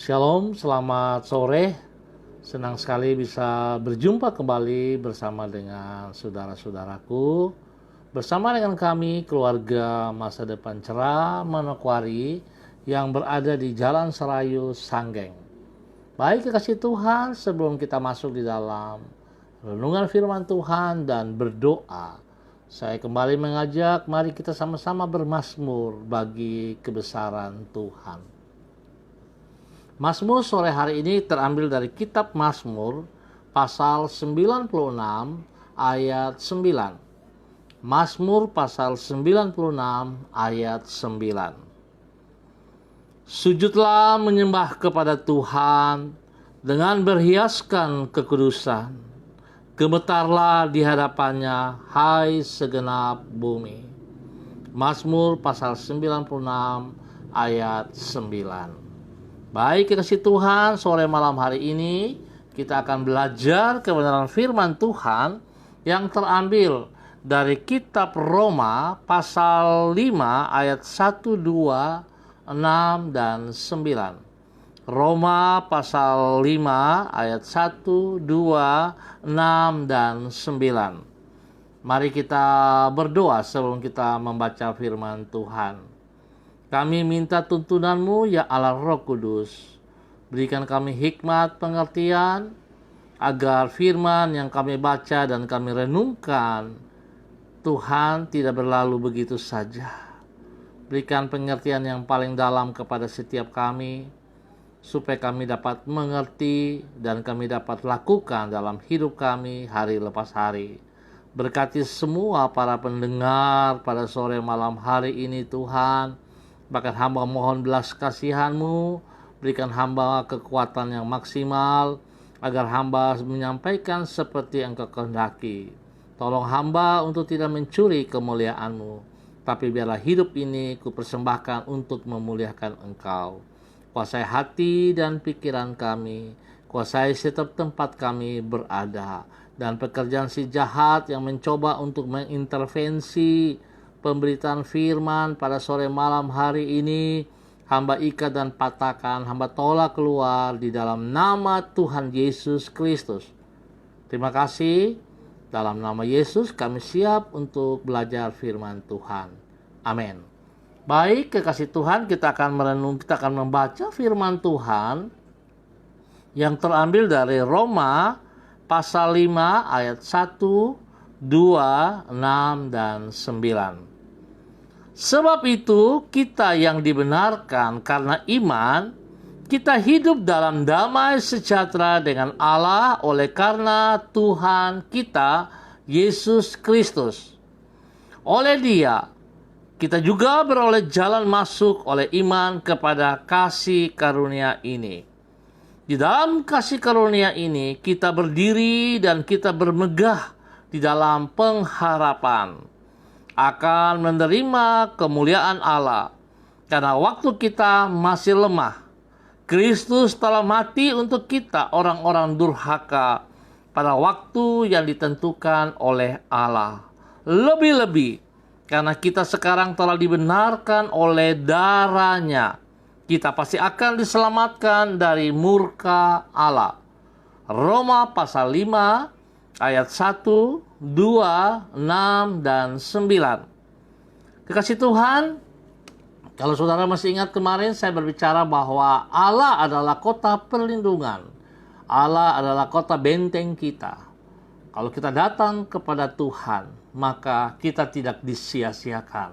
Shalom, selamat sore. Senang sekali bisa berjumpa kembali bersama dengan saudara-saudaraku. Bersama dengan kami, keluarga Masa Depan Cerah Manokwari yang berada di Jalan Serayu, Sanggeng. Baik kekasih Tuhan, sebelum kita masuk di dalam renungan firman Tuhan dan berdoa, saya kembali mengajak mari kita sama-sama bermazmur bagi kebesaran Tuhan. Mazmur sore hari ini terambil dari kitab Mazmur pasal 96 ayat 9. Mazmur pasal 96 ayat 9. Sujudlah menyembah kepada Tuhan dengan berhiaskan kekudusan. Gemetarlah di hadapannya, hai segenap bumi. Mazmur pasal 96 ayat 9. Baik kekasih Tuhan, sore malam hari ini kita akan belajar kebenaran firman Tuhan yang terambil dari kitab Roma pasal 5 ayat 1, 2, 6, dan 9. Roma pasal 5 ayat 1, 2, 6, dan 9. Mari kita berdoa sebelum kita membaca firman Tuhan. Kami minta tuntunan-Mu, ya Allah Roh Kudus. Berikan kami hikmat pengertian, agar firman yang kami baca dan kami renungkan, Tuhan, tidak berlalu begitu saja. Berikan pengertian yang paling dalam kepada setiap kami, supaya kami dapat mengerti dan kami dapat lakukan dalam hidup kami hari lepas hari. Berkati semua para pendengar pada sore malam hari ini, Tuhan. Bahkan hamba mohon belas kasihan-Mu, berikan hamba kekuatan yang maksimal, agar hamba menyampaikan seperti Engkau kehendaki. Tolong hamba untuk tidak mencuri kemuliaan-Mu, tapi biarlah hidup ini kupersembahkan untuk memuliakan Engkau. Kuasai hati dan pikiran kami, kuasai setiap tempat kami berada, dan pekerjaan si jahat yang mencoba untuk mengintervensi pemberitaan firman pada sore malam hari ini, hamba ikat dan patahkan, hamba tolak keluar di dalam nama Tuhan Yesus Kristus. Terima kasih. Dalam nama Yesus kami siap untuk belajar firman Tuhan. Amin. Baik kekasih Tuhan, kita akan membaca firman Tuhan yang terambil dari Roma pasal 5 ayat 1, 2, 6, dan 9. Sebab itu kita yang dibenarkan karena iman, kita hidup dalam damai sejahtera dengan Allah oleh karena Tuhan kita, Yesus Kristus. Oleh Dia, kita juga beroleh jalan masuk oleh iman kepada kasih karunia ini. Di dalam kasih karunia ini, kita berdiri dan kita bermegah di dalam pengharapan akan menerima kemuliaan Allah. Karena waktu kita masih lemah, Kristus telah mati untuk kita orang-orang durhaka pada waktu yang ditentukan oleh Allah. Lebih-lebih, karena kita sekarang telah dibenarkan oleh darah-Nya, kita pasti akan diselamatkan dari murka Allah. Roma pasal 5 ayat 1, 2, 6, dan 9. Kekasih Tuhan, kalau saudara masih ingat kemarin saya berbicara bahwa Allah adalah kota perlindungan. Allah adalah kota benteng kita. Kalau kita datang kepada Tuhan, maka kita tidak disia-siakan.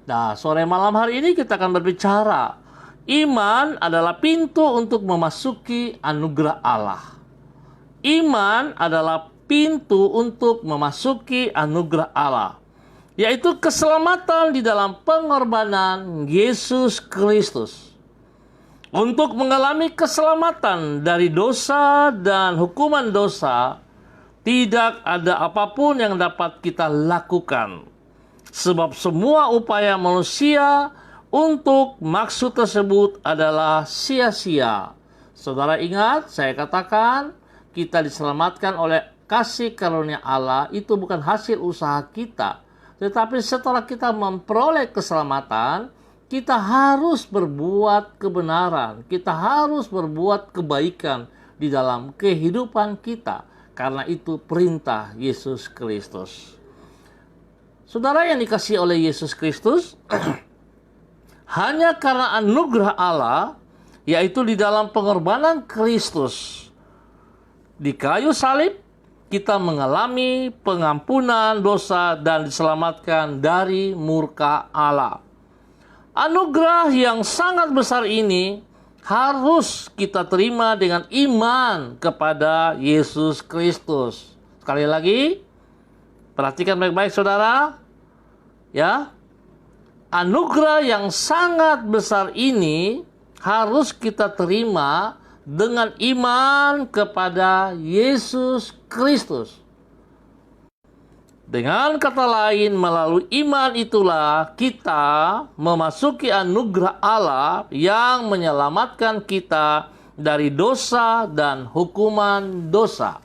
Nah, sore malam hari ini kita akan berbicara, iman adalah pintu untuk memasuki anugerah Allah. Iman adalah pintu untuk memasuki anugerah Allah, yaitu keselamatan di dalam pengorbanan Yesus Kristus. Untuk mengalami keselamatan dari dosa dan hukuman dosa, tidak ada apapun yang dapat kita lakukan. Sebab semua upaya manusia untuk maksud tersebut adalah sia-sia. Saudara ingat, saya katakan, kita diselamatkan oleh kasih karunia Allah, itu bukan hasil usaha kita. Tetapi setelah kita memperoleh keselamatan, kita harus berbuat kebenaran, kita harus berbuat kebaikan di dalam kehidupan kita, karena itu perintah Yesus Kristus. Saudara yang dikasihi oleh Yesus Kristus, hanya karena anugerah Allah, yaitu di dalam pengorbanan Kristus di kayu salib, kita mengalami pengampunan dosa dan diselamatkan dari murka Allah. Anugerah yang sangat besar ini harus kita terima dengan iman kepada Yesus Kristus. Sekali lagi, perhatikan baik-baik saudara. Ya, anugerah yang sangat besar ini harus kita terima dengan iman kepada Yesus Kristus. Dengan kata lain, melalui iman itulah kita memasuki anugerah Allah yang menyelamatkan kita dari dosa dan hukuman dosa.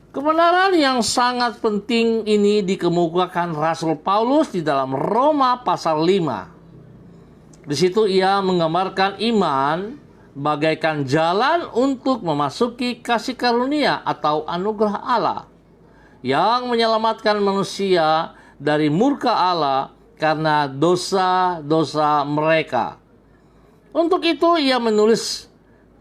Kebenaran yang sangat penting ini dikemukakan Rasul Paulus di dalam Roma pasal 5. Di situ ia menggambarkan iman bagaikan jalan untuk memasuki kasih karunia atau anugerah Allah yang menyelamatkan manusia dari murka Allah karena dosa-dosa mereka. Untuk itu ia menulis,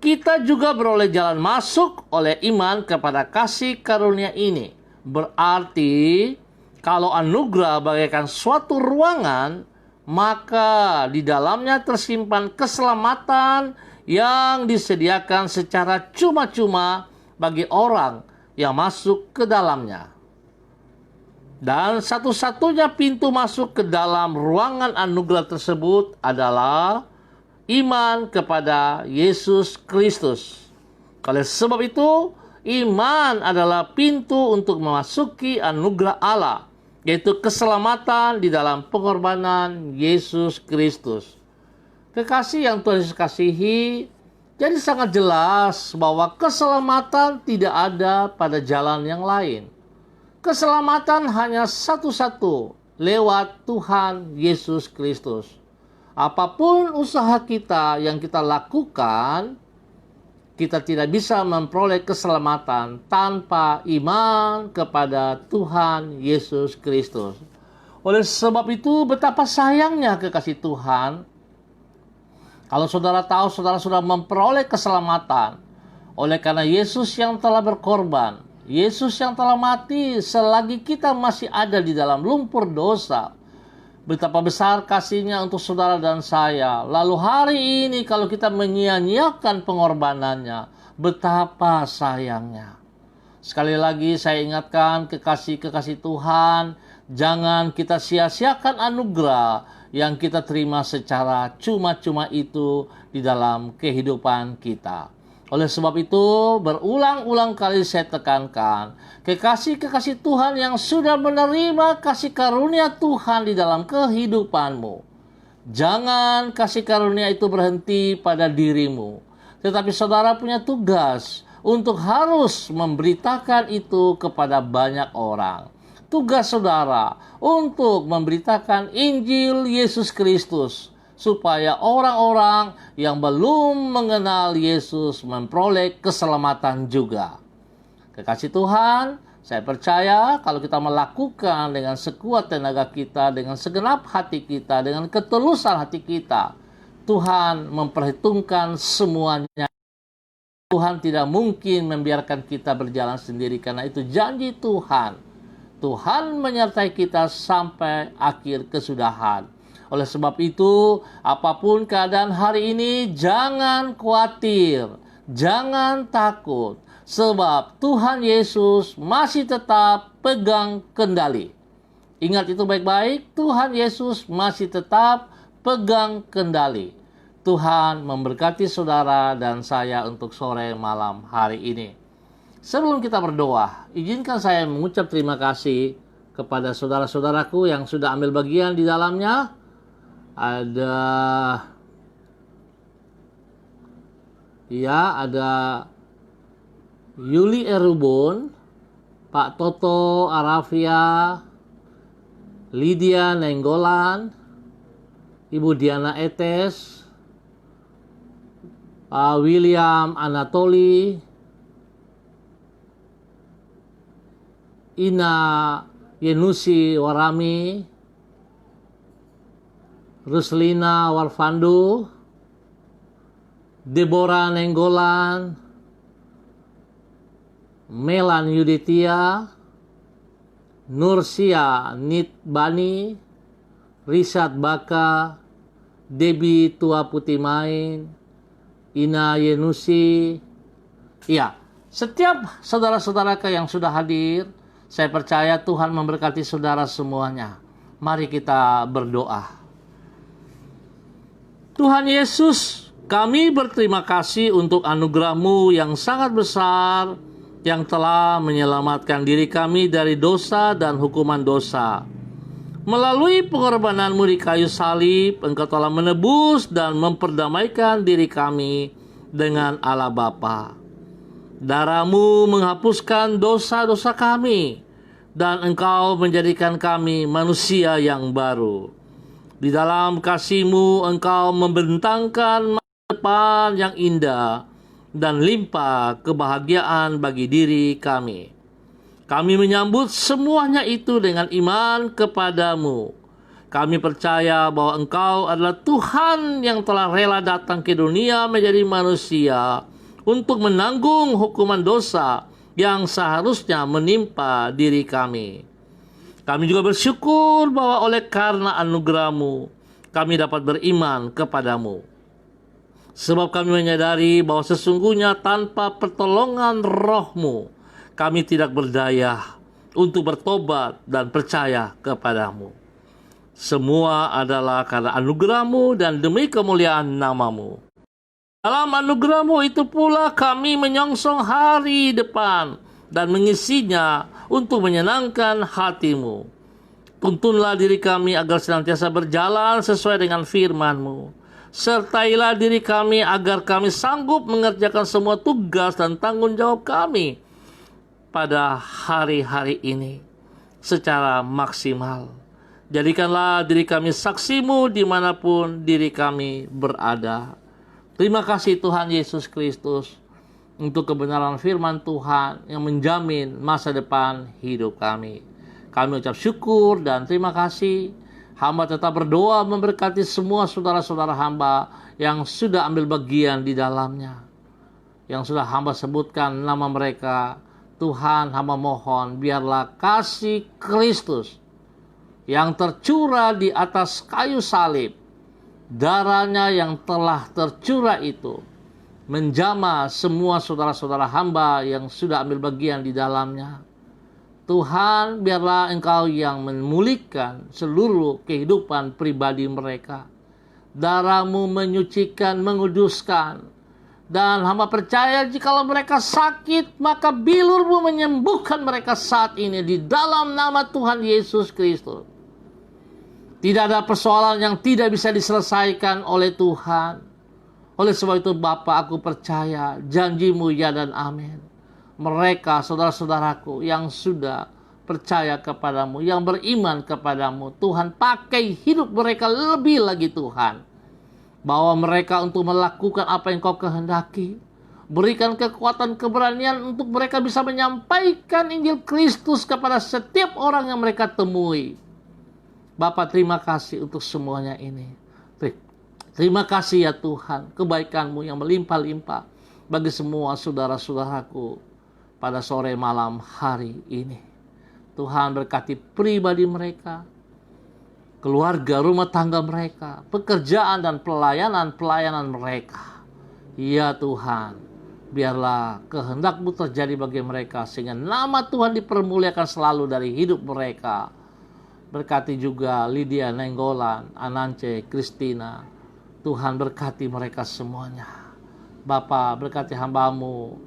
kita juga beroleh jalan masuk oleh iman kepada kasih karunia ini. Berarti kalau anugerah bagaikan suatu ruangan, maka di dalamnya tersimpan keselamatan yang disediakan secara cuma-cuma bagi orang yang masuk ke dalamnya. Dan satu-satunya pintu masuk ke dalam ruangan anugerah tersebut adalah iman kepada Yesus Kristus. Oleh sebab itu, iman adalah pintu untuk memasuki anugerah Allah, yaitu keselamatan di dalam pengorbanan Yesus Kristus. Kekasih yang Tuhan Yesus kasihi, jadi sangat jelas bahwa keselamatan tidak ada pada jalan yang lain. Keselamatan hanya satu-satu lewat Tuhan Yesus Kristus. Apapun usaha kita yang kita lakukan, kita tidak bisa memperoleh keselamatan tanpa iman kepada Tuhan Yesus Kristus. Oleh sebab itu, betapa sayangnya kekasih Tuhan, kalau saudara tahu saudara sudah memperoleh keselamatan oleh karena Yesus yang telah berkorban, Yesus yang telah mati selagi kita masih ada di dalam lumpur dosa. Betapa besar kasihnya untuk saudara dan saya. Lalu hari ini kalau kita menyia-nyiakan pengorbanannya, betapa sayangnya. Sekali lagi saya ingatkan kekasih-kekasih Tuhan, jangan kita sia-siakan anugerah yang kita terima secara cuma-cuma itu di dalam kehidupan kita. Oleh sebab itu, berulang-ulang kali saya tekankan, kekasih-kekasih Tuhan yang sudah menerima kasih karunia Tuhan di dalam kehidupanmu. Jangan kasih karunia itu berhenti pada dirimu. Tetapi saudara punya tugas untuk harus memberitakan itu kepada banyak orang. Tugas saudara untuk memberitakan Injil Yesus Kristus, supaya orang-orang yang belum mengenal Yesus memperoleh keselamatan juga. Kekasih Tuhan, saya percaya kalau kita melakukan dengan sekuat tenaga kita, dengan segenap hati kita, dengan ketulusan hati kita, Tuhan memperhitungkan semuanya. Tuhan tidak mungkin membiarkan kita berjalan sendiri, karena itu janji Tuhan. Tuhan menyertai kita sampai akhir kesudahan. Oleh sebab itu, apapun keadaan hari ini, jangan khawatir, jangan takut, sebab Tuhan Yesus masih tetap pegang kendali. Ingat itu baik-baik, Tuhan Yesus masih tetap pegang kendali. Tuhan memberkati saudara dan saya untuk sore malam hari ini. Sebelum kita berdoa, izinkan saya mengucap terima kasih kepada saudara-saudaraku yang sudah ambil bagian di dalamnya. Ada Yuli Erubun, Pak Toto Arafia, Lydia Nenggolan, Ibu Diana Etes, William Anatoli, Ina Yenusi Warami, Ruslina Warfandu, Deborah Nenggolan, Melan Yuditia, Nursia Nitbani, Risat Baka, Debbie Tua Putih Main, Ina Yenusi. Ya, setiap saudara-saudara yang sudah hadir, saya percaya Tuhan memberkati saudara semuanya. Mari kita berdoa. Tuhan Yesus, kami berterima kasih untuk anugerah-Mu yang sangat besar yang telah menyelamatkan diri kami dari dosa dan hukuman dosa. Melalui pengorbanan-Mu di kayu salib, Engkau telah menebus dan memperdamaikan diri kami dengan Allah Bapa. Darah-Mu menghapuskan dosa-dosa kami, dan Engkau menjadikan kami manusia yang baru. Di dalam kasih-Mu, Engkau membentangkan masa depan yang indah dan limpah kebahagiaan bagi diri kami. Kami menyambut semuanya itu dengan iman kepada-Mu. Kami percaya bahwa Engkau adalah Tuhan yang telah rela datang ke dunia menjadi manusia untuk menanggung hukuman dosa yang seharusnya menimpa diri kami. Kami juga bersyukur bahwa oleh karena anugerah-Mu, kami dapat beriman kepada-Mu. Sebab kami menyadari bahwa sesungguhnya tanpa pertolongan Roh-Mu, kami tidak berdaya untuk bertobat dan percaya kepada-Mu. Semua adalah karena anugerah-Mu dan demi kemuliaan nama-Mu. Dalam anugerah-Mu itu pula kami menyongsong hari depan dan mengisinya untuk menyenangkan hati-Mu. Tuntunlah diri kami agar senantiasa berjalan sesuai dengan firman-Mu. Sertailah diri kami agar kami sanggup mengerjakan semua tugas dan tanggung jawab kami pada hari-hari ini secara maksimal. Jadikanlah diri kami saksi-Mu dimanapun diri kami berada. Terima kasih Tuhan Yesus Kristus untuk kebenaran firman Tuhan yang menjamin masa depan hidup kami. Kami ucap syukur dan terima kasih. Hamba tetap berdoa memberkati semua saudara-saudara hamba yang sudah ambil bagian di dalamnya. Yang sudah hamba sebutkan nama mereka. Tuhan, hamba mohon biarlah kasih Kristus yang tercurah di atas kayu salib, darahnya yang telah tercurah itu menjamah semua saudara-saudara hamba yang sudah ambil bagian di dalamnya. Tuhan, biarlah Engkau yang memulihkan seluruh kehidupan pribadi mereka. Darah-Mu menyucikan, menguduskan. Dan hamba percaya jikalau mereka sakit, maka bilur-Mu menyembuhkan mereka saat ini di dalam nama Tuhan Yesus Kristus. Tidak ada persoalan yang tidak bisa diselesaikan oleh Tuhan. Oleh sebab itu Bapa, aku percaya janji-Mu ya dan amin. Mereka saudara-saudaraku yang sudah percaya kepadamu, yang beriman kepadamu, Tuhan pakai hidup mereka lebih lagi Tuhan. Bawa mereka untuk melakukan apa yang Kau kehendaki. Berikan kekuatan keberanian untuk mereka bisa menyampaikan Injil Kristus kepada setiap orang yang mereka temui. Bapa, terima kasih untuk semuanya ini. Terima kasih ya Tuhan, kebaikan-Mu yang melimpah-limpah bagi semua saudara-saudaraku pada sore malam hari ini. Tuhan berkati pribadi mereka, keluarga, rumah tangga mereka, pekerjaan dan pelayanan mereka. Ya Tuhan, biarlah kehendak-Mu terjadi bagi mereka sehingga nama Tuhan dipermuliakan selalu dari hidup mereka. Berkati juga Lydia Nenggolan, Anance, Christina. Tuhan berkati mereka semuanya. Bapa, berkati hamba-Mu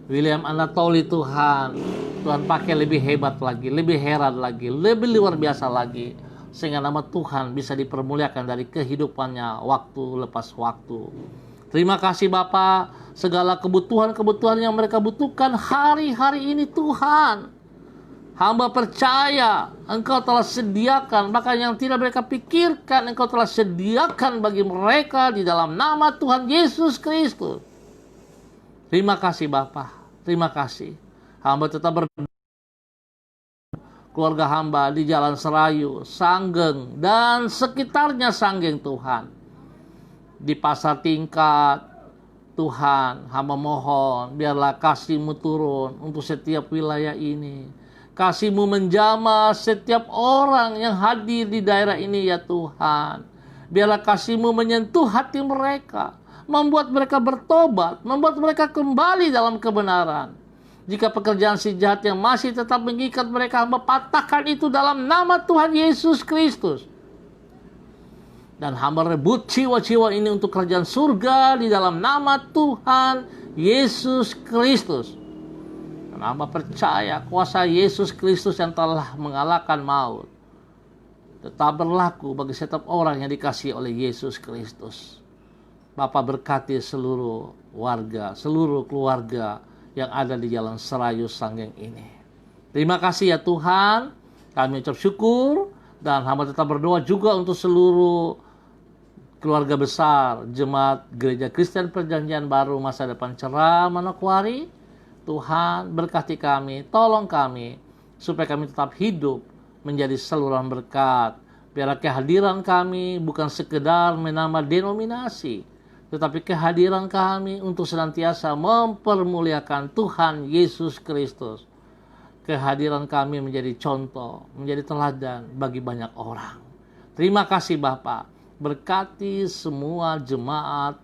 William Anatoli Tuhan. Tuhan pakai lebih hebat lagi, lebih heran lagi, lebih luar biasa lagi. Sehingga nama Tuhan bisa dipermuliakan dari kehidupannya waktu lepas waktu. Terima kasih Bapa, segala kebutuhan-kebutuhan yang mereka butuhkan hari-hari ini Tuhan. Hamba percaya Engkau telah sediakan, bahkan yang tidak mereka pikirkan Engkau telah sediakan bagi mereka di dalam nama Tuhan Yesus Kristus. Terima kasih Bapa, terima kasih. Hamba tetap keluarga hamba di Jalan Serayu, Sanggeng, dan sekitarnya Sanggeng Tuhan. Di pasar tingkat, Tuhan, hamba mohon, biarlah kasih-Mu turun untuk setiap wilayah ini. Kasih-Mu menjamah setiap orang yang hadir di daerah ini ya Tuhan. Biarlah kasih-Mu menyentuh hati mereka, membuat mereka bertobat, membuat mereka kembali dalam kebenaran. Jika pekerjaan si jahat yang masih tetap mengikat mereka, hamba patahkan itu dalam nama Tuhan Yesus Kristus. Dan hamba rebut jiwa-jiwa ini untuk kerajaan surga di dalam nama Tuhan Yesus Kristus. Dan hamba percaya kuasa Yesus Kristus yang telah mengalahkan maut tetap berlaku bagi setiap orang yang dikasihi oleh Yesus Kristus. Bapa berkati seluruh warga, seluruh keluarga yang ada di Jalan Serayu Sanggeng ini. Terima kasih ya Tuhan, kami ucap syukur, dan hamba tetap berdoa juga untuk seluruh keluarga besar Jemaat Gereja Kristen Perjanjian Baru Masa Depan Cerah Manokwari. Tuhan berkati kami, tolong kami, supaya kami tetap hidup menjadi saluran berkat. Biarlah kehadiran kami bukan sekedar menambah denominasi, tetapi kehadiran kami untuk senantiasa mempermuliakan Tuhan Yesus Kristus. Kehadiran kami menjadi contoh, menjadi teladan bagi banyak orang. Terima kasih Bapak. Berkati semua jemaat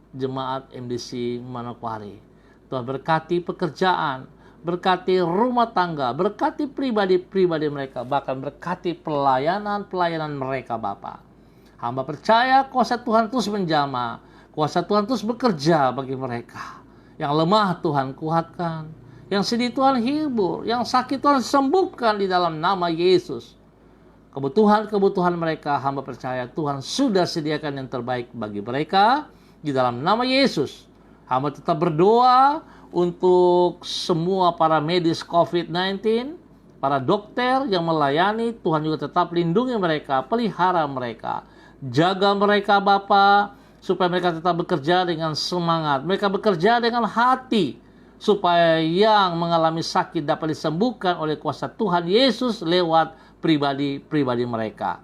MDC Manokwari. Tuhan berkati pekerjaan, berkati rumah tangga, berkati pribadi-pribadi mereka, bahkan berkati pelayanan mereka Bapak. Hamba percaya kuasa Tuhan terus menjamah, kuasa Tuhan terus bekerja bagi mereka. Yang lemah Tuhan kuatkan, yang sedih Tuhan hibur, yang sakit Tuhan sembuhkan di dalam nama Yesus. Kebutuhan mereka, hamba percaya Tuhan sudah sediakan yang terbaik bagi mereka di dalam nama Yesus. Hamba tetap berdoa untuk semua para medis COVID-19, para dokter yang melayani, Tuhan juga tetap lindungi mereka, pelihara mereka, jaga mereka Bapa, supaya mereka tetap bekerja dengan semangat, mereka bekerja dengan hati, supaya yang mengalami sakit dapat disembuhkan oleh kuasa Tuhan Yesus lewat pribadi-pribadi mereka.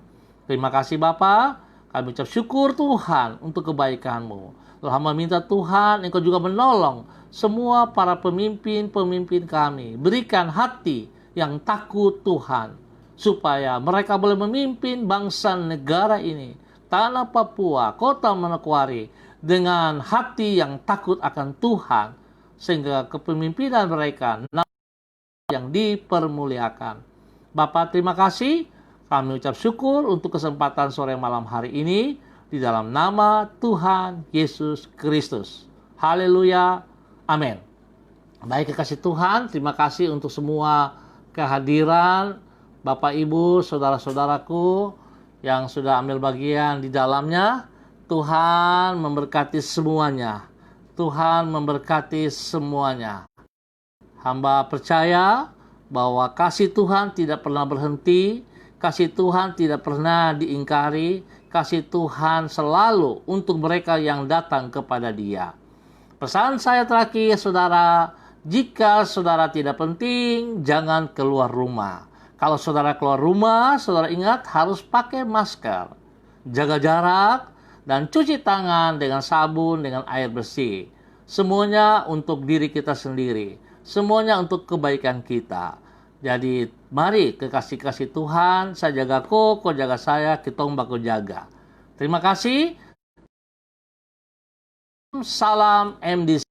Terima kasih Bapa, kami ucap syukur Tuhan untuk kebaikan-Mu. Lalu hamba minta Tuhan, Engkau juga menolong semua para pemimpin-pemimpin kami. Berikan hati yang takut Tuhan, supaya mereka boleh memimpin bangsa negara ini, tanah Papua, kota Manokwari, dengan hati yang takut akan Tuhan, sehingga kepemimpinan mereka yang dipermuliakan. Bapak terima kasih, kami ucap syukur untuk kesempatan sore malam hari ini, di dalam nama Tuhan Yesus Kristus. Haleluya, amin. Baik kekasih Tuhan, terima kasih untuk semua kehadiran Bapak Ibu, saudara-saudaraku yang sudah ambil bagian di dalamnya. Tuhan memberkati semuanya. Tuhan memberkati semuanya. Hamba percaya bahwa kasih Tuhan tidak pernah berhenti, kasih Tuhan tidak pernah diingkari, kasih Tuhan selalu untuk mereka yang datang kepada Dia. Pesan saya terakhir, saudara, jika saudara tidak penting, jangan keluar rumah. Kalau saudara keluar rumah, saudara ingat harus pakai masker, jaga jarak, dan cuci tangan dengan sabun, dengan air bersih. Semuanya untuk diri kita sendiri, semuanya untuk kebaikan kita. Jadi mari kekasih-kasih Tuhan, saya jaga kau jaga saya, kita baku jaga. Terima kasih. Salam MDC.